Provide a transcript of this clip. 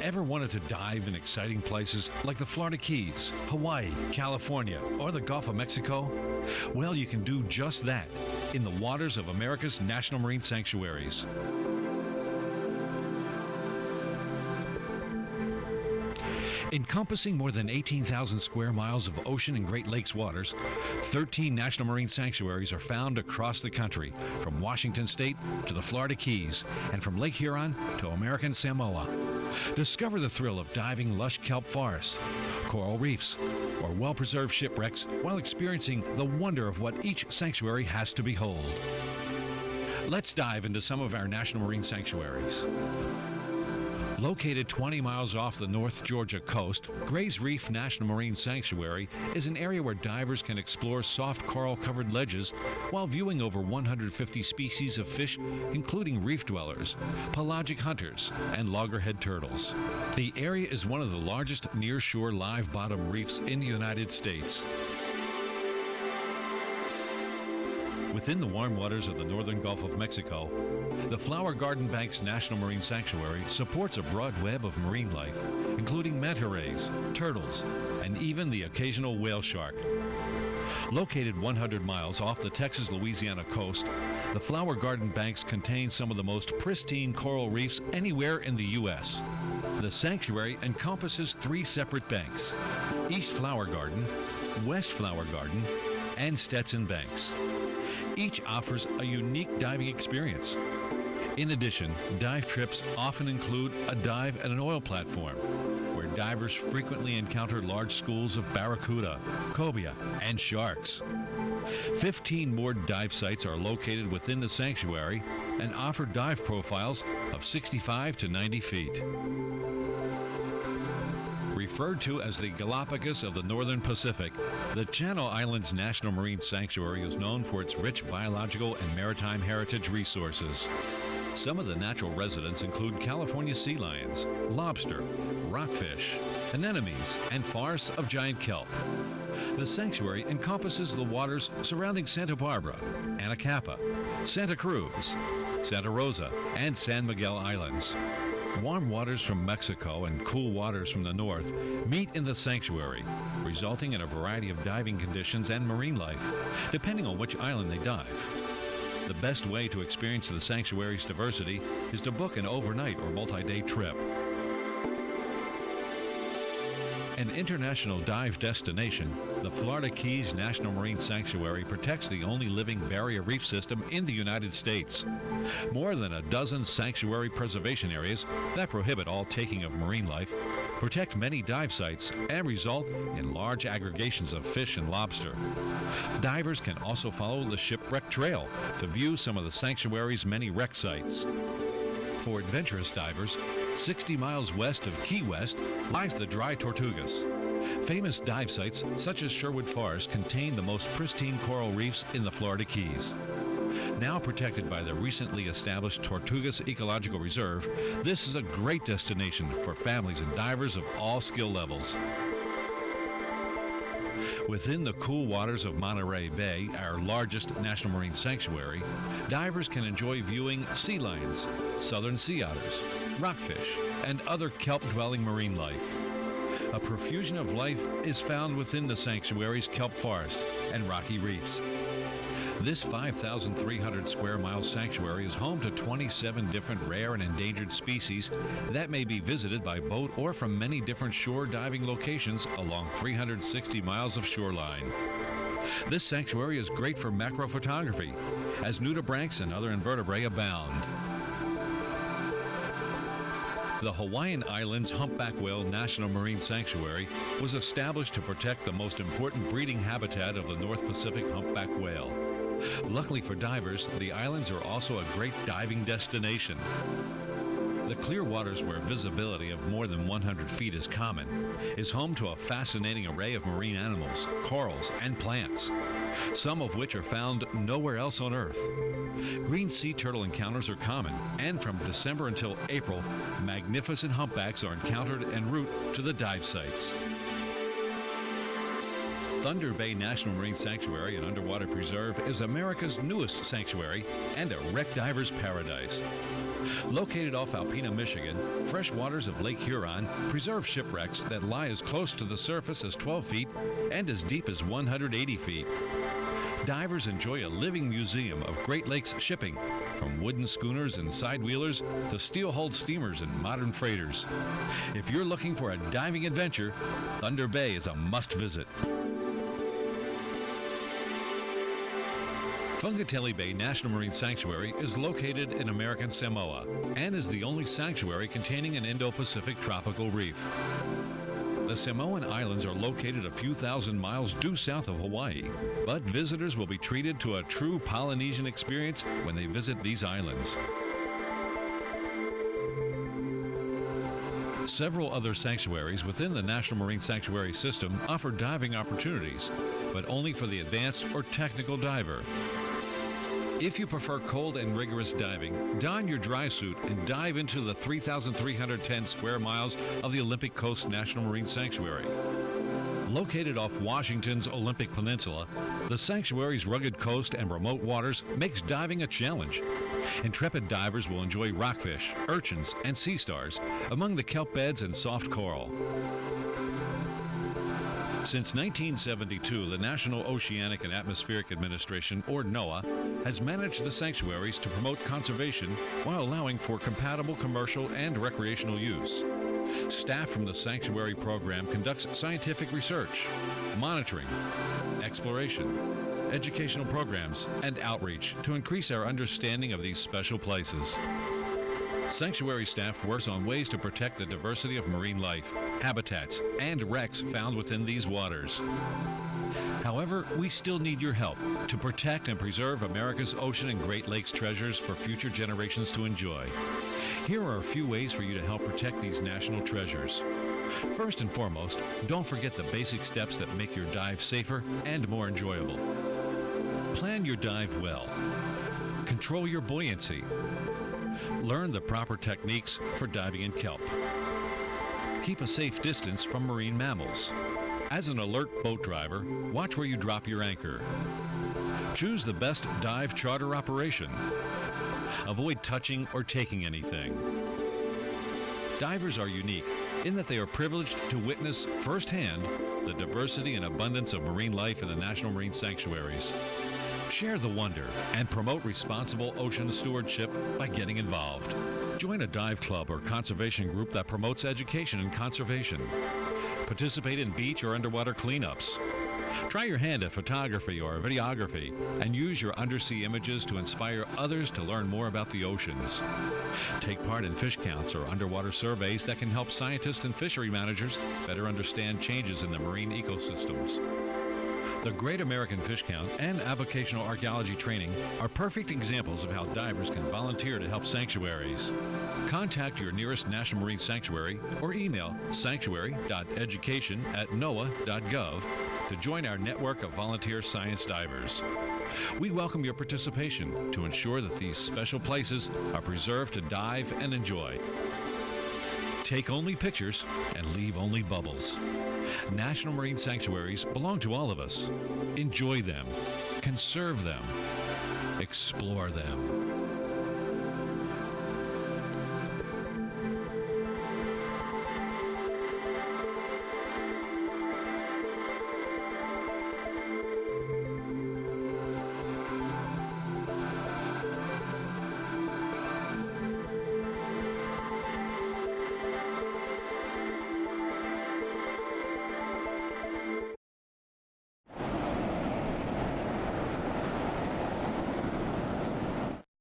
Ever wanted to dive in exciting places like the Florida Keys, Hawaii, California, or the Gulf of Mexico? Well, you can do just that in the waters of America's National Marine Sanctuaries. Encompassing more than 18,000 square miles of ocean and Great Lakes waters, 13 National Marine Sanctuaries are found across the country, from Washington State to the Florida Keys, and from Lake Huron to American Samoa. Discover the thrill of diving lush kelp forests, coral reefs, or well-preserved shipwrecks while experiencing the wonder of what each sanctuary has to behold. Let's dive into some of our National Marine Sanctuaries. Located 20 miles off the North Georgia coast, Gray's Reef National Marine Sanctuary is an area where divers can explore soft coral-covered ledges while viewing over 150 species of fish, including reef dwellers, pelagic hunters, and loggerhead turtles. The area is one of the largest near-shore live-bottom reefs in the United States. Within the warm waters of the northern Gulf of Mexico, the Flower Garden Banks National Marine Sanctuary supports a broad web of marine life, including manta rays, turtles, and even the occasional whale shark. Located 100 miles off the Texas-Louisiana coast, the Flower Garden Banks contain some of the most pristine coral reefs anywhere in the U.S. The sanctuary encompasses 3 separate banks: East Flower Garden, West Flower Garden, and Stetson Banks. Each offers a unique diving experience. In addition, dive trips often include a dive at an oil platform, where divers frequently encounter large schools of barracuda, cobia, and sharks. 15 more dive sites are located within the sanctuary and offer dive profiles of 65 to 90 feet. Referred to as the Galapagos of the Northern Pacific, the Channel Islands National Marine Sanctuary is known for its rich biological and maritime heritage resources. Some of the natural residents include California sea lions, lobster, rockfish, anemones, and forests of giant kelp. The sanctuary encompasses the waters surrounding Santa Barbara, Anacapa, Santa Cruz, Santa Rosa, and San Miguel Islands. Warm waters from Mexico and cool waters from the north meet in the sanctuary, resulting in a variety of diving conditions and marine life, depending on which island they dive. The best way to experience the sanctuary's diversity is to book an overnight or multi-day trip. An international dive destination, the Florida Keys National Marine Sanctuary protects the only living barrier reef system in the United States. More than a dozen sanctuary preservation areas that prohibit all taking of marine life protect many dive sites and result in large aggregations of fish and lobster. Divers can also follow the shipwreck trail to view some of the sanctuary's many wreck sites. For adventurous divers, 60 miles west of Key West lies the Dry Tortugas. Famous dive sites such as Sherwood Forest contain the most pristine coral reefs in the Florida Keys. Now protected by the recently established Tortugas Ecological Reserve, this is a great destination for families and divers of all skill levels. Within the cool waters of Monterey Bay, our largest national marine sanctuary, divers can enjoy viewing sea lions, southern sea otters, rockfish, and other kelp-dwelling marine life. A profusion of life is found within the sanctuary's kelp forests and rocky reefs. This 5,300 square mile sanctuary is home to 27 different rare and endangered species that may be visited by boat or from many different shore diving locations along 360 miles of shoreline. This sanctuary is great for macro photography, as nudibranchs and other invertebrates abound. The Hawaiian Islands Humpback Whale National Marine Sanctuary was established to protect the most important breeding habitat of the North Pacific humpback whale. Luckily for divers, the islands are also a great diving destination. The clear waters, where visibility of more than 100 feet is common, is home to a fascinating array of marine animals, corals, and plants, some of which are found nowhere else on Earth. Green sea turtle encounters are common, and from December until April, magnificent humpbacks are encountered en route to the dive sites. Thunder Bay National Marine Sanctuary and Underwater Preserve is America's newest sanctuary and a wreck diver's paradise. Located off Alpena, Michigan, fresh waters of Lake Huron preserve shipwrecks that lie as close to the surface as 12 feet and as deep as 180 feet. Divers enjoy a living museum of Great Lakes shipping, from wooden schooners and sidewheelers to steel-hulled steamers and modern freighters. If you're looking for a diving adventure, Thunder Bay is a must-visit. Fungatelli Bay National Marine Sanctuary is located in American Samoa and is the only sanctuary containing an Indo-Pacific tropical reef. The Samoan Islands are located a few thousand miles due south of Hawaii, but visitors will be treated to a true Polynesian experience when they visit these islands. Several other sanctuaries within the National Marine Sanctuary system offer diving opportunities, but only for the advanced or technical diver. If you prefer cold and rigorous diving, don your dry suit and dive into the 3,310 square miles of the Olympic Coast National Marine Sanctuary. Located off Washington's Olympic Peninsula, the sanctuary's rugged coast and remote waters makes diving a challenge. Intrepid divers will enjoy rockfish, urchins, and sea stars among the kelp beds and soft coral. Since 1972, the National Oceanic and Atmospheric Administration, or NOAA, has managed the sanctuaries to promote conservation while allowing for compatible commercial and recreational use. Staff from the sanctuary program conducts scientific research, monitoring, exploration, educational programs, and outreach to increase our understanding of these special places. Sanctuary staff works on ways to protect the diversity of marine life, habitats, and wrecks found within these waters. However, we still need your help to protect and preserve America's ocean and Great Lakes treasures for future generations to enjoy. Here are a few ways for you to help protect these national treasures. First and foremost, don't forget the basic steps that make your dive safer and more enjoyable. Plan your dive well. Control your buoyancy. Learn the proper techniques for diving in kelp. Keep a safe distance from marine mammals. As an alert boat driver, watch where you drop your anchor. Choose the best dive charter operation. Avoid touching or taking anything. Divers are unique in that they are privileged to witness firsthand the diversity and abundance of marine life in the National Marine Sanctuaries. Share the wonder and promote responsible ocean stewardship by getting involved. Join a dive club or conservation group that promotes education and conservation. Participate in beach or underwater cleanups. Try your hand at photography or videography and use your undersea images to inspire others to learn more about the oceans. Take part in fish counts or underwater surveys that can help scientists and fishery managers better understand changes in the marine ecosystems. The Great American Fish Count and avocational archaeology training are perfect examples of how divers can volunteer to help sanctuaries. Contact your nearest National Marine Sanctuary or email sanctuary.education@noaa.gov to join our network of volunteer science divers. We welcome your participation to ensure that these special places are preserved to dive and enjoy. Take only pictures and leave only bubbles. National Marine Sanctuaries belong to all of us. Enjoy them, conserve them, explore them.